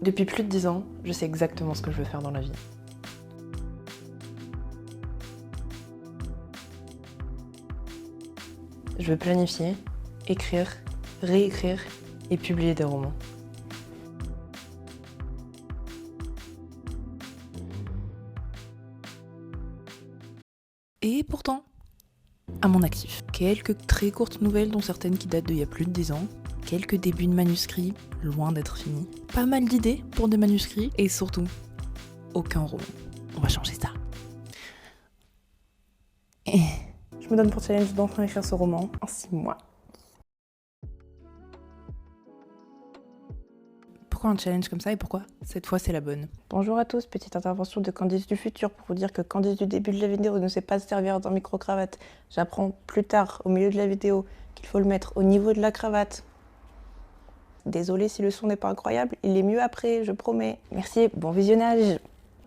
Depuis plus de 10 ans, je sais exactement ce que je veux faire dans la vie. Je veux planifier, écrire, réécrire et publier des romans. Et pourtant, à mon actif, quelques très courtes nouvelles dont certaines qui datent d'il y a plus de 10 ans, quelques débuts de manuscrits loin d'être finis, pas mal d'idées pour des manuscrits et surtout, aucun roman. On va changer ça. Et je me donne pour challenge d'enfin écrire ce roman en 6 mois. Pourquoi un challenge comme ça et pourquoi cette fois c'est la bonne? Bonjour à tous, petite intervention de Candice du futur pour vous dire que Candice du début de la vidéo ne sait pas se servir d'un micro-cravate. J'apprends plus tard, au milieu de la vidéo, qu'il faut le mettre au niveau de la cravate. Désolée si le son n'est pas incroyable, il est mieux après, je promets. Merci, bon visionnage.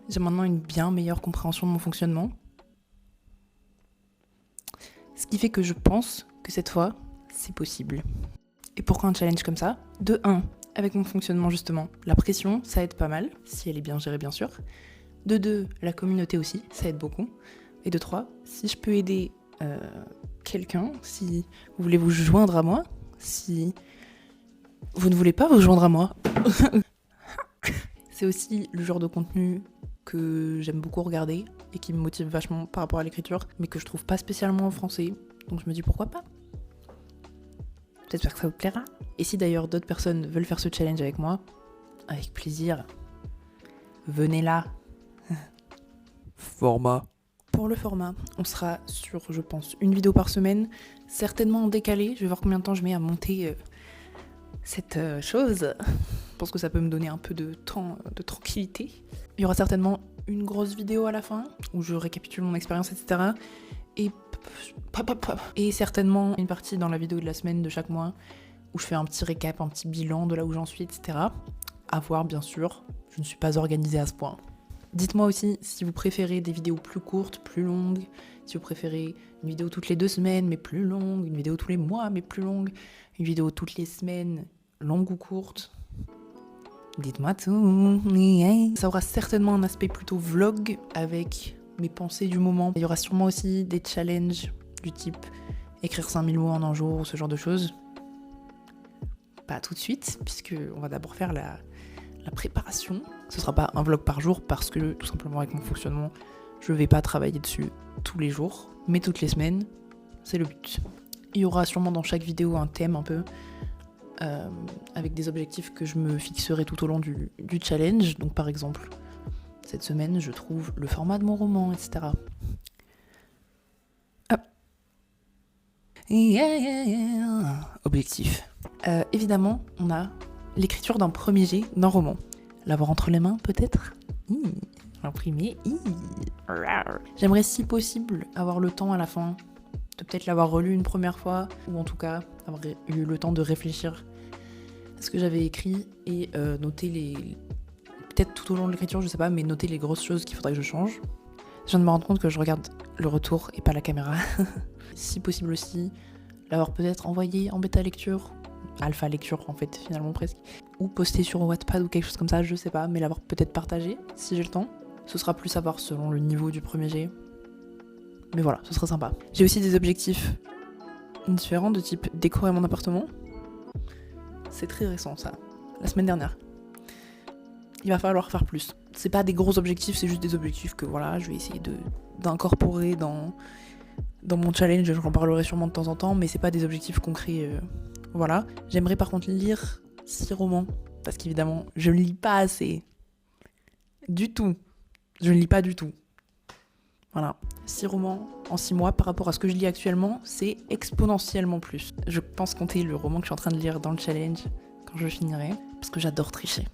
J'ai maintenant une bien meilleure compréhension de mon fonctionnement. Ce qui fait que je pense que cette fois, c'est possible. Et pourquoi un challenge comme ça? De 1, avec mon fonctionnement justement, la pression, ça aide pas mal, si elle est bien gérée bien sûr. De 2, la communauté aussi, ça aide beaucoup. Et de 3, si je peux aider quelqu'un, si vous voulez vous joindre à moi, si vous ne voulez pas vous joindre à moi, c'est aussi le genre de contenu que j'aime beaucoup regarder et qui me motive vachement par rapport à l'écriture, mais que je trouve pas spécialement en français, donc je me dis pourquoi pas. J'espère que ça vous plaira. Et si d'ailleurs d'autres personnes veulent faire ce challenge avec moi, avec plaisir, venez là. Format. Pour le format, on sera sur, je pense, une vidéo par semaine, certainement en décalé. Je vais voir combien de temps je mets à monter cette chose. Je pense que ça peut me donner un peu de temps, de tranquillité. Il y aura certainement une grosse vidéo à la fin, où je récapitule mon expérience, etc. Et certainement une partie dans la vidéo de la semaine de chaque mois, où je fais un petit récap, un petit bilan de là où j'en suis, etc. À voir, bien sûr, je ne suis pas organisée à ce point. Dites-moi aussi si vous préférez des vidéos plus courtes, plus longues, si vous préférez une vidéo toutes les 2 semaines mais plus longue, une vidéo tous les mois mais plus longue, une vidéo toutes les semaines, longue ou courte. Dites-moi tout. Ça aura certainement un aspect plutôt vlog avec mes pensées du moment. Il y aura sûrement aussi des challenges du type écrire 5000 mots en un jour ou ce genre de choses. Pas tout de suite, puisque on va d'abord faire la préparation. Ce sera pas un vlog par jour parce que tout simplement avec mon fonctionnement, je vais pas travailler dessus tous les jours, mais toutes les semaines, c'est le but. Il y aura sûrement dans chaque vidéo un thème un peu, avec des objectifs que je me fixerai tout au long du challenge. Donc par exemple, cette semaine, je trouve le format de mon roman, etc. Ah. Objectif. Évidemment, on a l'écriture d'un premier jet d'un roman. L'avoir entre les mains, peut-être. L'imprimer. J'aimerais, si possible, avoir le temps à la fin de peut-être l'avoir relu une première fois, ou en tout cas avoir eu le temps de réfléchir à ce que j'avais écrit et noter les... Peut-être tout au long de l'écriture, je sais pas, mais noter les grosses choses qu'il faudrait que je change. Je viens de me rendre compte que je regarde le retour et pas la caméra. Si possible aussi, l'avoir peut-être envoyé en bêta lecture, alpha lecture en fait, finalement presque, ou posté sur Wattpad ou quelque chose comme ça, je sais pas, mais l'avoir peut-être partagé si j'ai le temps. Ce sera plus à voir selon le niveau du premier jet. Mais voilà, ce sera sympa. J'ai aussi des objectifs différents de type décorer mon appartement. C'est très récent ça, la semaine dernière. Il va falloir faire plus. C'est pas des gros objectifs, c'est juste des objectifs que voilà, je vais essayer d'incorporer dans mon challenge, je en parlerai sûrement de temps en temps, mais c'est pas des objectifs concrets. Voilà. J'aimerais par contre lire 6 romans, parce qu'évidemment, je ne lis pas assez. Du tout. Je ne lis pas du tout. Voilà. 6 romans en 6 mois par rapport à ce que je lis actuellement, c'est exponentiellement plus. Je pense compter le roman que je suis en train de lire dans le challenge quand je finirai, parce que j'adore tricher.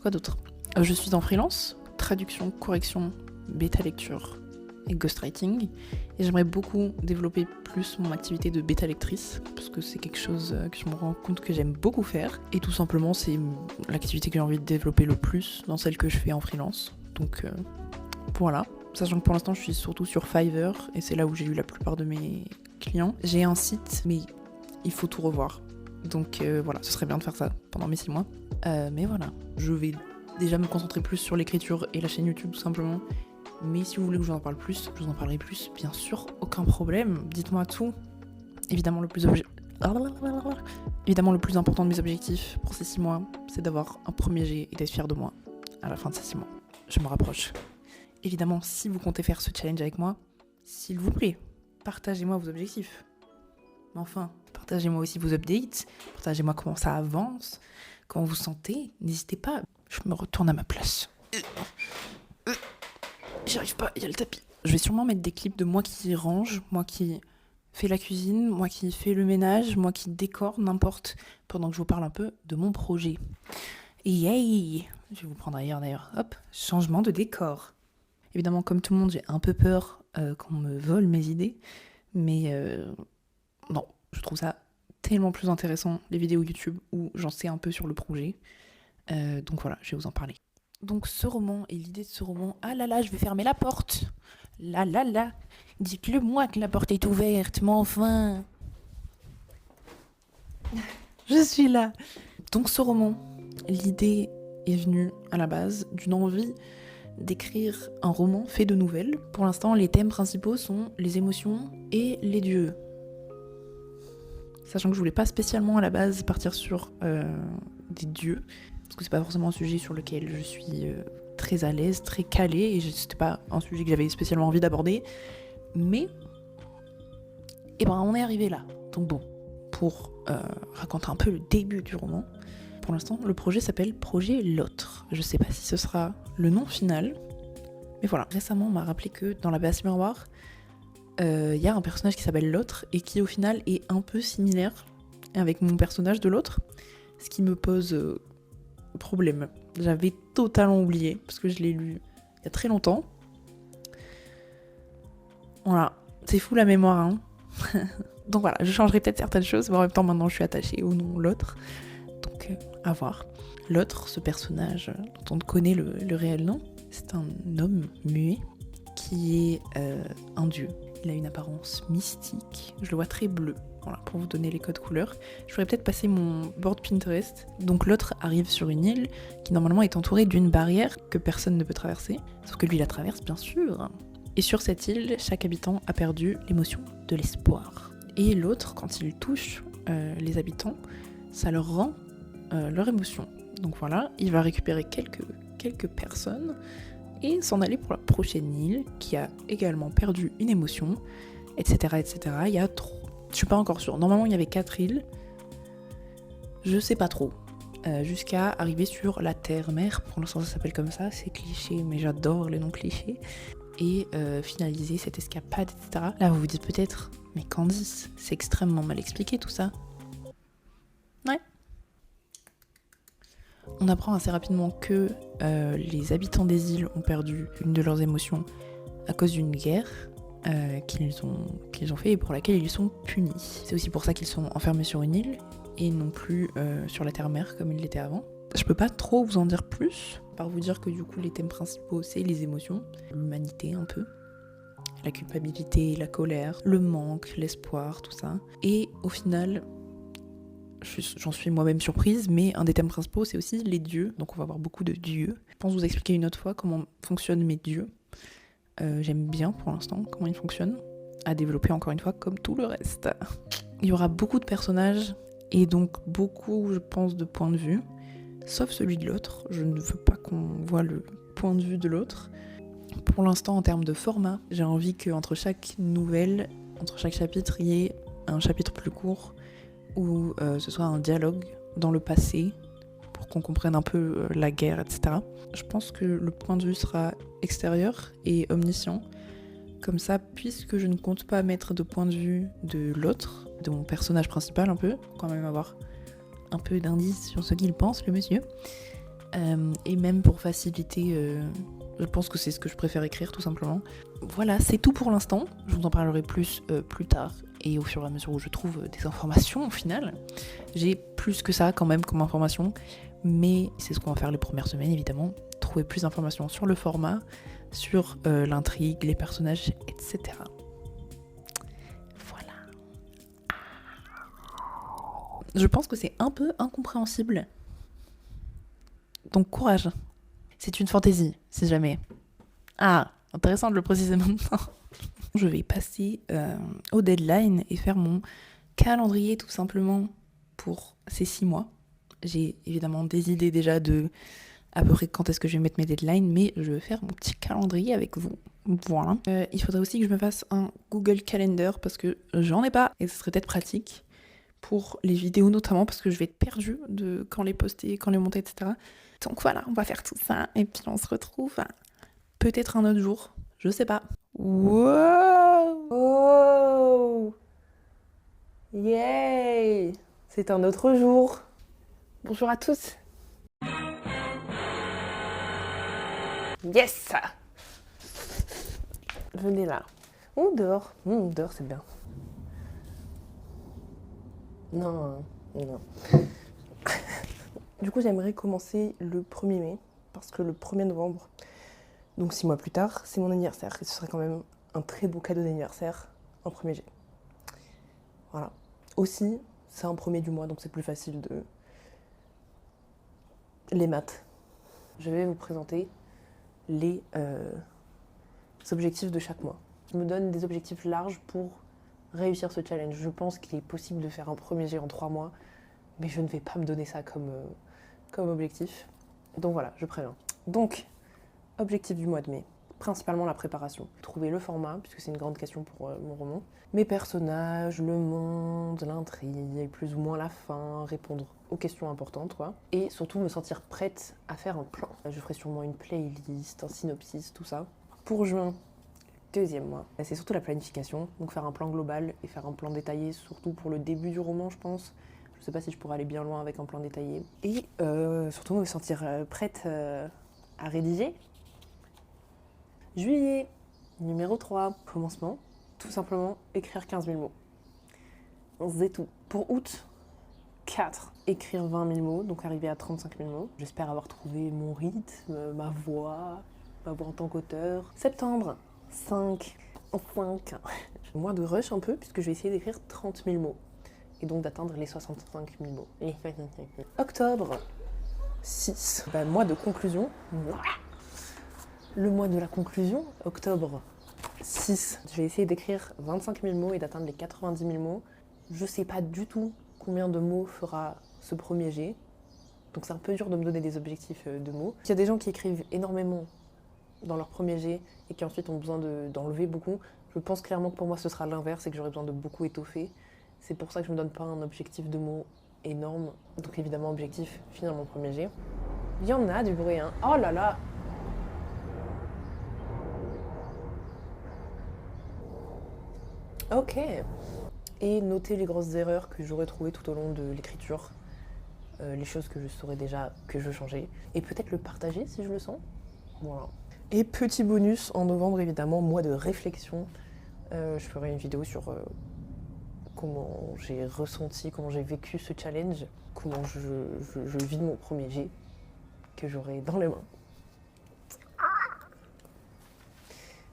Quoi d'autre? Je suis en freelance, traduction, correction, bêta lecture et ghostwriting, et j'aimerais beaucoup développer plus mon activité de bêta lectrice, parce que c'est quelque chose que je me rends compte que j'aime beaucoup faire, et tout simplement c'est l'activité que j'ai envie de développer le plus dans celle que je fais en freelance. Donc voilà. Sachant que pour l'instant je suis surtout sur Fiverr, et c'est là où j'ai eu la plupart de mes clients. J'ai un site, mais il faut tout revoir. Donc voilà, ce serait bien de faire ça pendant mes 6 mois. Mais voilà, je vais déjà me concentrer plus sur l'écriture et la chaîne YouTube tout simplement. Mais si vous voulez que je vous en parle plus, je vous en parlerai plus, bien sûr, aucun problème. Dites-moi tout. Évidemment, le plus important de mes objectifs pour ces 6 mois, c'est d'avoir un premier jet et d'être fier de moi à la fin de ces 6 mois. Je me rapproche. Évidemment, si vous comptez faire ce challenge avec moi, s'il vous plaît, partagez-moi vos objectifs. Mais enfin, partagez-moi aussi vos updates, partagez-moi comment ça avance, comment vous sentez. N'hésitez pas, je me retourne à ma place. J'y arrive pas, il y a le tapis. Je vais sûrement mettre des clips de moi qui range, moi qui fais la cuisine, moi qui fais le ménage, moi qui décore, n'importe, pendant que je vous parle un peu de mon projet. Et yay! Je vais vous prendre ailleurs d'ailleurs. Hop, changement de décor. Évidemment, comme tout le monde, j'ai un peu peur qu'on me vole mes idées, mais non, je trouve ça tellement plus intéressant, les vidéos YouTube où j'en sais un peu sur le projet. Donc voilà, je vais vous en parler. Donc ce roman et l'idée de ce roman, ah là là, je vais fermer la porte. Là là là, dites-le moi que la porte est ouverte, mais enfin. Je suis là. Donc ce roman, l'idée est venue à la base d'une envie d'écrire un roman fait de nouvelles. Pour l'instant, les thèmes principaux sont les émotions et les dieux. Sachant que je voulais pas spécialement à la base partir sur des dieux, parce que c'est pas forcément un sujet sur lequel je suis très à l'aise, très calée, et c'était pas un sujet que j'avais spécialement envie d'aborder. Mais, on est arrivé là. Donc bon, pour raconter un peu le début du roman, pour l'instant, le projet s'appelle Projet L'Autre. Je sais pas si ce sera le nom final, mais voilà. Récemment, on m'a rappelé que dans la base miroir, y a un personnage qui s'appelle L'Autre et qui au final est un peu similaire avec mon personnage de l'autre, ce qui me pose problème. J'avais totalement oublié parce que je l'ai lu il y a très longtemps. Voilà, c'est fou la mémoire, hein. Donc voilà, je changerai peut-être certaines choses, mais en même temps maintenant je suis attachée au nom L'Autre. Donc à voir. L'Autre, ce personnage dont on connaît le réel nom, c'est un homme muet qui est un dieu. Il a une apparence mystique, je le vois très bleu. Voilà, pour vous donner les codes couleurs. Je pourrais peut-être passer mon board Pinterest. Donc l'autre arrive sur une île qui normalement est entourée d'une barrière que personne ne peut traverser. Sauf que lui la traverse bien sûr. Et sur cette île, chaque habitant a perdu l'émotion de l'espoir. Et l'autre, quand il touche les habitants, ça leur rend leur émotion. Donc voilà, il va récupérer quelques personnes et s'en aller pour la prochaine île qui a également perdu une émotion, etc. etc. Il y a trop. Je suis pas encore sûre. Normalement, il y avait 4 îles. Je sais pas trop. Jusqu'à arriver sur la Terre-Mère. Pour l'instant, ça s'appelle comme ça. C'est cliché, mais j'adore les noms clichés. Et finaliser cette escapade, etc. Là, vous vous dites peut-être, mais Candice, c'est extrêmement mal expliqué tout ça. Ouais. On apprend assez rapidement que les habitants des îles ont perdu une de leurs émotions à cause d'une guerre qu'ils ont fait et pour laquelle ils sont punis. C'est aussi pour ça qu'ils sont enfermés sur une île et non plus sur la terre-mère comme ils l'étaient avant. Je peux pas trop vous en dire plus, par vous dire que du coup les thèmes principaux c'est les émotions, l'humanité un peu, la culpabilité, la colère, le manque, l'espoir, tout ça. Et au final, j'en suis moi-même surprise, mais un des thèmes principaux c'est aussi les dieux, donc on va avoir beaucoup de dieux. Je pense vous expliquer une autre fois comment fonctionnent mes dieux. J'aime bien pour l'instant comment ils fonctionnent, à développer encore une fois comme tout le reste. Il y aura beaucoup de personnages et donc beaucoup je pense de points de vue, sauf celui de l'autre. Je ne veux pas qu'on voit le point de vue de l'autre. Pour l'instant en termes de format, j'ai envie qu'entre chaque nouvelle, entre chaque chapitre, il y ait un chapitre plus court où ce soit un dialogue dans le passé pour qu'on comprenne un peu la guerre, etc. Je pense que le point de vue sera extérieur et omniscient. Comme ça, puisque je ne compte pas mettre de point de vue de l'autre, de mon personnage principal un peu, quand même avoir un peu d'indices sur ce qu'il pense, le monsieur. Et même pour faciliter, je pense que c'est ce que je préfère écrire tout simplement. Voilà, c'est tout pour l'instant. Je vous en parlerai plus tard et au fur et à mesure où je trouve des informations au final. J'ai plus que ça quand même comme information, mais c'est ce qu'on va faire les premières semaines évidemment. Trouver plus d'informations sur le format, sur l'intrigue, les personnages, etc. Voilà. Je pense que c'est un peu incompréhensible. Donc courage. C'est une fantaisie, si jamais. Ah, intéressant de le préciser maintenant. Je vais passer au deadline et faire mon calendrier tout simplement pour ces 6 mois. J'ai évidemment des idées déjà de à peu près quand est-ce que je vais mettre mes deadlines, mais je vais faire mon petit calendrier avec vous. Voilà. Il faudrait aussi que je me fasse un Google Calendar parce que j'en ai pas et ce serait peut-être pratique pour les vidéos notamment parce que je vais être perdue de quand les poster, quand les monter, etc. Donc voilà, on va faire tout ça et puis on se retrouve peut-être un autre jour, je sais pas. Wow! Oh! Yay! C'est un autre jour. Bonjour à tous. Yes! Venez là. Oh, dehors. Dehors, c'est bien. Non. Du coup, j'aimerais commencer le 1er mai, parce que le 1er novembre, donc 6 mois plus tard, c'est mon anniversaire. Et ce serait quand même un très beau cadeau d'anniversaire en 1er G. Voilà. Aussi, c'est un 1er du mois, donc c'est plus facile de... Les maths. Je vais vous présenter les objectifs de chaque mois. Je me donne des objectifs larges pour réussir ce challenge. Je pense qu'il est possible de faire un 1er G en 3 mois, mais je ne vais pas me donner ça comme objectif. Donc voilà, je préviens. Donc, objectif du mois de mai, principalement la préparation. Trouver le format, puisque c'est une grande question pour mon roman. Mes personnages, le monde, l'intrigue, plus ou moins la fin, répondre aux questions importantes, quoi. Et surtout me sentir prête à faire un plan. Je ferai sûrement une playlist, un synopsis, tout ça. Pour juin, 2e mois, c'est surtout la planification. Donc faire un plan global et faire un plan détaillé, surtout pour le début du roman, je pense. Je sais pas si je pourrais aller bien loin avec un plan détaillé. Et surtout me sentir prête à rédiger. Juillet, numéro 3, commencement. Tout simplement écrire 15 000 mots. C'est tout. Pour août, 4, écrire 20 000 mots, donc arriver à 35 000 mots. J'espère avoir trouvé mon rythme, ma voix en tant qu'auteur. Septembre, 5, Mois de rush un peu, puisque je vais essayer d'écrire 30 000 mots. Et donc d'atteindre les 65 000 mots. Octobre, 6. Mois de conclusion. Le mois de la conclusion, octobre 6. Je vais essayer d'écrire 25 000 mots et d'atteindre les 90 000 mots. Je sais pas du tout combien de mots fera ce 1er G. Donc c'est un peu dur de me donner des objectifs de mots. Il y a des gens qui écrivent énormément dans leur 1er G et qui ensuite ont besoin d'enlever beaucoup. Je pense clairement que pour moi ce sera l'inverse et que j'aurai besoin de beaucoup étoffer. C'est pour ça que je me donne pas un objectif de mots énorme. Donc évidemment objectif, finir mon 1er G. Il y en a du bruit, hein. Oh là là! Ok. Et noter les grosses erreurs que j'aurais trouvées tout au long de l'écriture. Les choses que je saurais déjà que je veux changer. Et peut-être le partager si je le sens. Voilà. Et petit bonus, en novembre évidemment, mois de réflexion. Je ferai une vidéo sur comment j'ai ressenti, comment j'ai vécu ce challenge. Comment je vis mon 1er G que j'aurai dans les mains.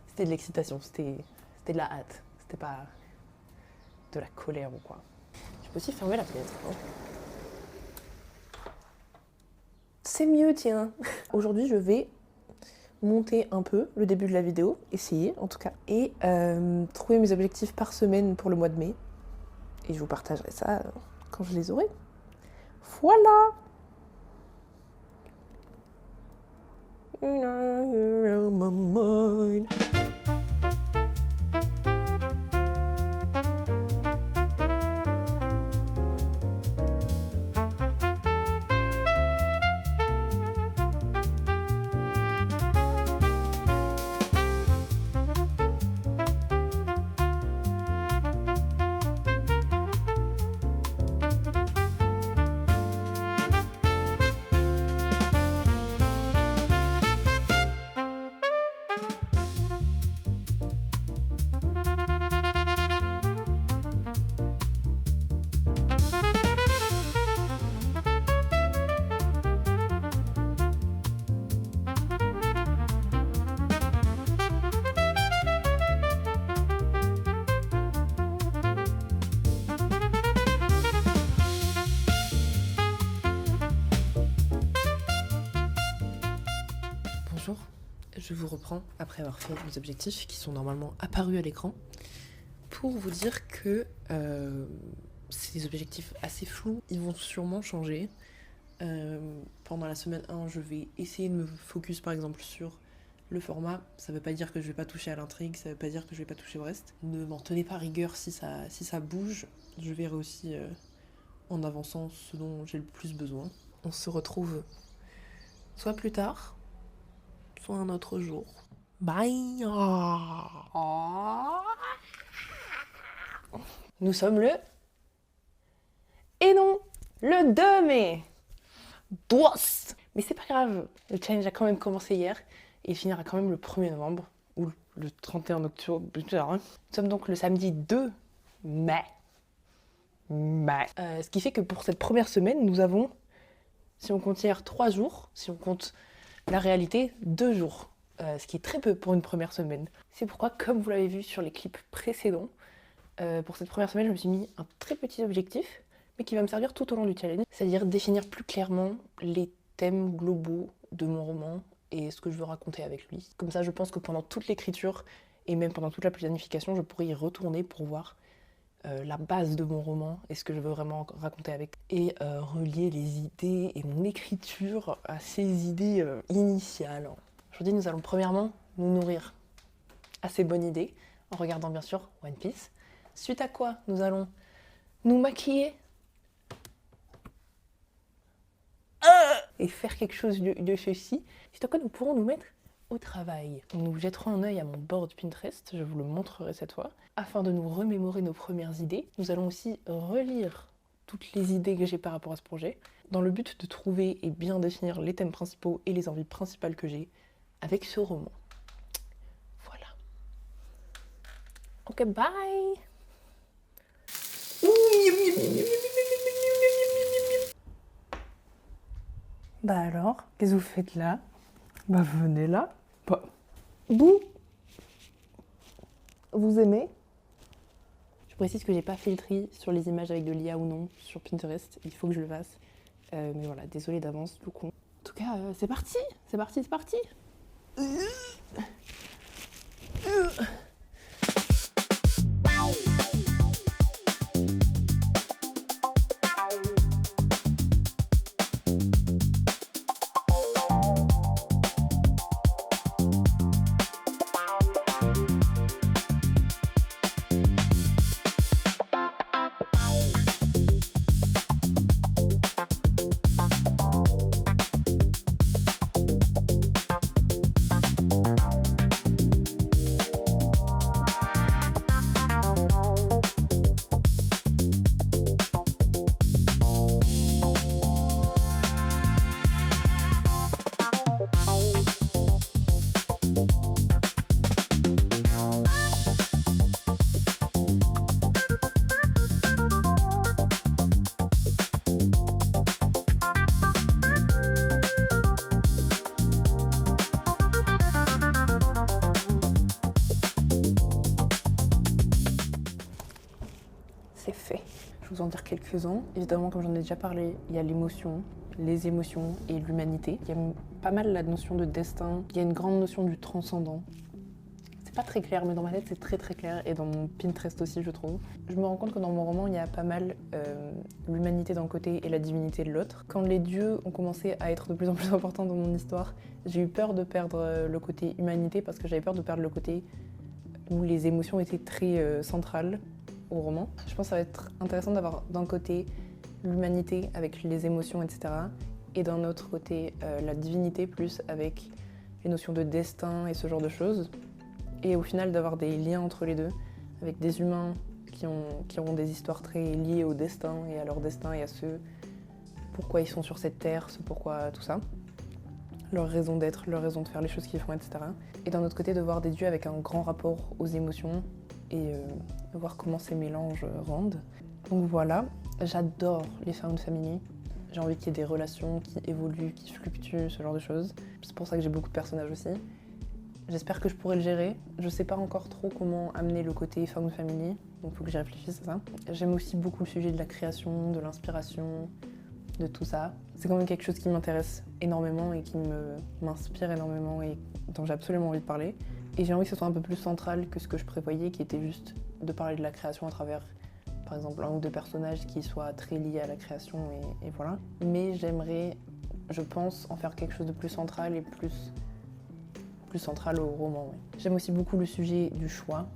C'était de l'excitation, c'était de la hâte. C'était pas de la colère ou quoi. Je peux aussi fermer la fenêtre. Hein. C'est mieux, tiens. Aujourd'hui, je vais monter un peu le début de la vidéo, essayer en tout cas, et trouver mes objectifs par semaine pour le mois de mai. Et je vous partagerai ça quand je les aurai. Voilà. je vous reprends après avoir fait mes objectifs qui sont normalement apparus à l'écran pour vous dire que c'est des objectifs assez flous, ils vont sûrement changer. Pendant la semaine 1, je vais essayer de me focus par exemple sur le format. Ça veut pas dire que je vais pas toucher à l'intrigue, ça veut pas dire que je vais pas toucher au reste. Ne m'en tenez pas rigueur si ça bouge, je verrai aussi en avançant ce dont j'ai le plus besoin. On se retrouve soit plus tard, soit un autre jour. Bye. Nous sommes le... Et non, le 2 mai. Douce. Mais c'est pas grave, le challenge a quand même commencé hier et il finira quand même le 1er novembre ou le 31 octobre. Nous sommes donc le samedi 2 mai. Ce qui fait que pour cette première semaine, nous avons, si on compte hier, 3 jours, si on compte la réalité, 2 jours. Ce qui est très peu pour une première semaine. C'est pourquoi, comme vous l'avez vu sur les clips précédents, pour cette première semaine, je me suis mis un très petit objectif, mais qui va me servir tout au long du challenge. C'est-à-dire définir plus clairement les thèmes globaux de mon roman et ce que je veux raconter avec lui. Comme ça, je pense que pendant toute l'écriture et même pendant toute la planification, je pourrais y retourner pour voir la base de mon roman et ce que je veux vraiment raconter avec. Et relier les idées et mon écriture à ces idées initiales. Aujourd'hui, nous allons premièrement nous nourrir à ces bonnes idées en regardant bien sûr One Piece. Suite à quoi, nous allons nous maquiller et faire quelque chose de ceci. Suite à quoi, nous pourrons nous mettre au travail. Nous jetterons un œil à mon board Pinterest, je vous le montrerai cette fois, afin de nous remémorer nos premières idées. Nous allons aussi relire toutes les idées que j'ai par rapport à ce projet, dans le but de trouver et bien définir les thèmes principaux et les envies principales que j'ai avec ce roman. Voilà. Ok, bye. Bah alors, qu'est-ce que vous faites là? Bah venez là. Bah, vous aimez? Je précise que j'ai pas filtré sur les images avec de l'IA ou non sur Pinterest, il faut que je le fasse. Mais voilà, désolée d'avance, tout con. En tout cas, c'est parti. C'est fait. Je vais vous en dire quelques-uns. Évidemment, comme j'en ai déjà parlé, il y a l'émotion, les émotions et l'humanité. Il y a pas mal la notion de destin. Il y a une grande notion du transcendant. C'est pas très clair, mais dans ma tête, c'est très très clair. Et dans mon Pinterest aussi, je trouve. Je me rends compte que dans mon roman, il y a pas mal l'humanité d'un côté et la divinité de l'autre. Quand les dieux ont commencé à être de plus en plus importants dans mon histoire, j'ai eu peur de perdre le côté humanité parce que j'avais peur de perdre le côté où les émotions étaient très centrales au roman. Je pense que ça va être intéressant d'avoir d'un côté l'humanité avec les émotions, etc. et d'un autre côté la divinité plus avec les notions de destin et ce genre de choses. Et au final d'avoir des liens entre les deux, avec des humains qui auront des histoires très liées au destin et à leur destin et à ce pourquoi ils sont sur cette terre, ce pourquoi tout ça. Leur raison d'être, leur raison de faire les choses qu'ils font, etc. Et d'un autre côté de voir des dieux avec un grand rapport aux émotions et voir comment ces mélanges rendent. Donc voilà, j'adore les found family. J'ai envie qu'il y ait des relations qui évoluent, qui fluctuent, ce genre de choses. C'est pour ça que j'ai beaucoup de personnages aussi. J'espère que je pourrai le gérer. Je sais pas encore trop comment amener le côté found family, donc il faut que j'y réfléchisse à ça. J'aime aussi beaucoup le sujet de la création, de l'inspiration, de tout ça. C'est quand même quelque chose qui m'intéresse énormément et qui m'inspire énormément et dont j'ai absolument envie de parler. Et j'ai envie que ce soit un peu plus central que ce que je prévoyais, qui était juste de parler de la création à travers, par exemple, un ou deux personnages qui soient très liés à la création et voilà. Mais j'aimerais, je pense, en faire quelque chose de plus central et plus central au roman. Ouais. J'aime aussi beaucoup le sujet du choix,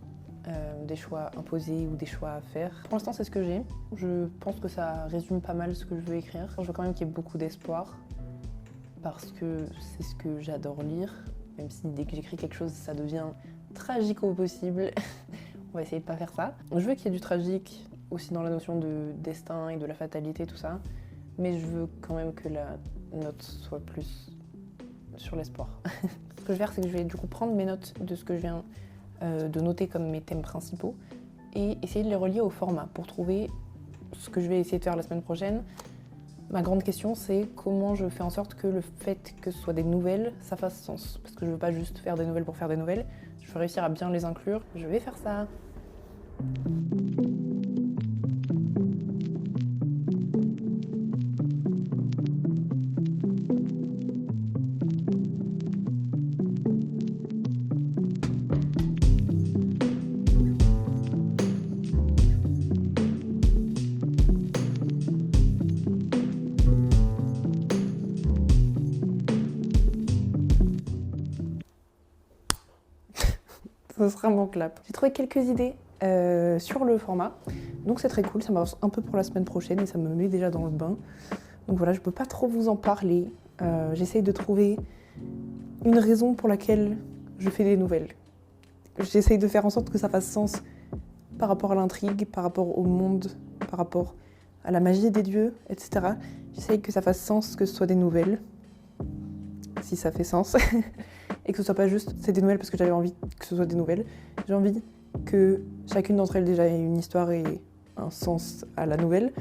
des choix imposés ou des choix à faire. Pour l'instant, c'est ce que j'ai. Je pense que ça résume pas mal ce que je veux écrire. Je veux quand même qu'il y ait beaucoup d'espoir, parce que c'est ce que j'adore lire, même si dès que j'écris quelque chose, ça devient tragique au possible. On va essayer de pas faire ça. Je veux qu'il y ait du tragique aussi dans la notion de destin et de la fatalité, tout ça, mais je veux quand même que la note soit plus sur l'espoir. Ce que je vais faire, c'est que je vais du coup prendre mes notes de ce que je viens de noter comme mes thèmes principaux et essayer de les relier au format pour trouver ce que je vais essayer de faire la semaine prochaine. Ma grande question, c'est comment je fais en sorte que le fait que ce soit des nouvelles, ça fasse sens. Parce que je veux pas juste faire des nouvelles pour faire des nouvelles, je veux réussir à bien les inclure. Je vais faire ça. Ce sera mon clap. J'ai trouvé quelques idées sur le format, donc c'est très cool, ça m'avance un peu pour la semaine prochaine et ça me met déjà dans le bain. Donc voilà, je peux pas trop vous en parler. J'essaye de trouver une raison pour laquelle je fais des nouvelles. J'essaye de faire en sorte que ça fasse sens par rapport à l'intrigue, par rapport au monde, par rapport à la magie des dieux, etc. J'essaye que ça fasse sens, que ce soit des nouvelles, si ça fait sens. Et que ce soit pas juste c'est des nouvelles parce que j'avais envie que ce soit des nouvelles. J'ai envie que chacune d'entre elles déjà ait une histoire et un sens à la nouvelle,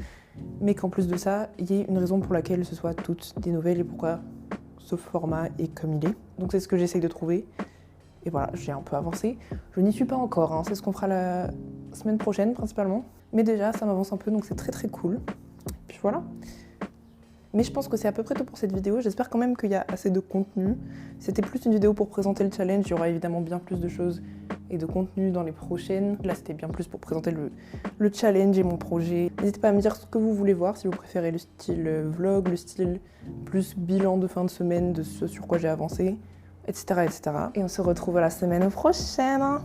mais qu'en plus de ça, il y ait une raison pour laquelle ce soit toutes des nouvelles et pourquoi ce format est comme il est. Donc c'est ce que j'essaye de trouver. Et voilà, j'ai un peu avancé. Je n'y suis pas encore, hein. C'est ce qu'on fera la semaine prochaine principalement. Mais déjà, ça m'avance un peu, donc c'est très très cool. Puis voilà. Mais je pense que c'est à peu près tout pour cette vidéo. J'espère quand même qu'il y a assez de contenu. C'était plus une vidéo pour présenter le challenge. Il y aura évidemment bien plus de choses et de contenu dans les prochaines. Là, c'était bien plus pour présenter le challenge et mon projet. N'hésitez pas à me dire ce que vous voulez voir, si vous préférez le style vlog, le style plus bilan de fin de semaine, de ce sur quoi j'ai avancé, etc., etc. Et on se retrouve à la semaine prochaine.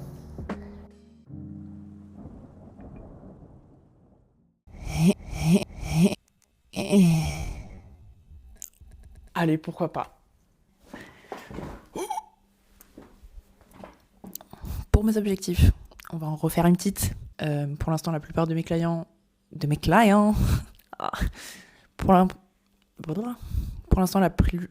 Allez, pourquoi pas. Pour mes objectifs, on va en refaire une petite. Pour l'instant, la plupart de mes clients... Pour l'instant, la plus...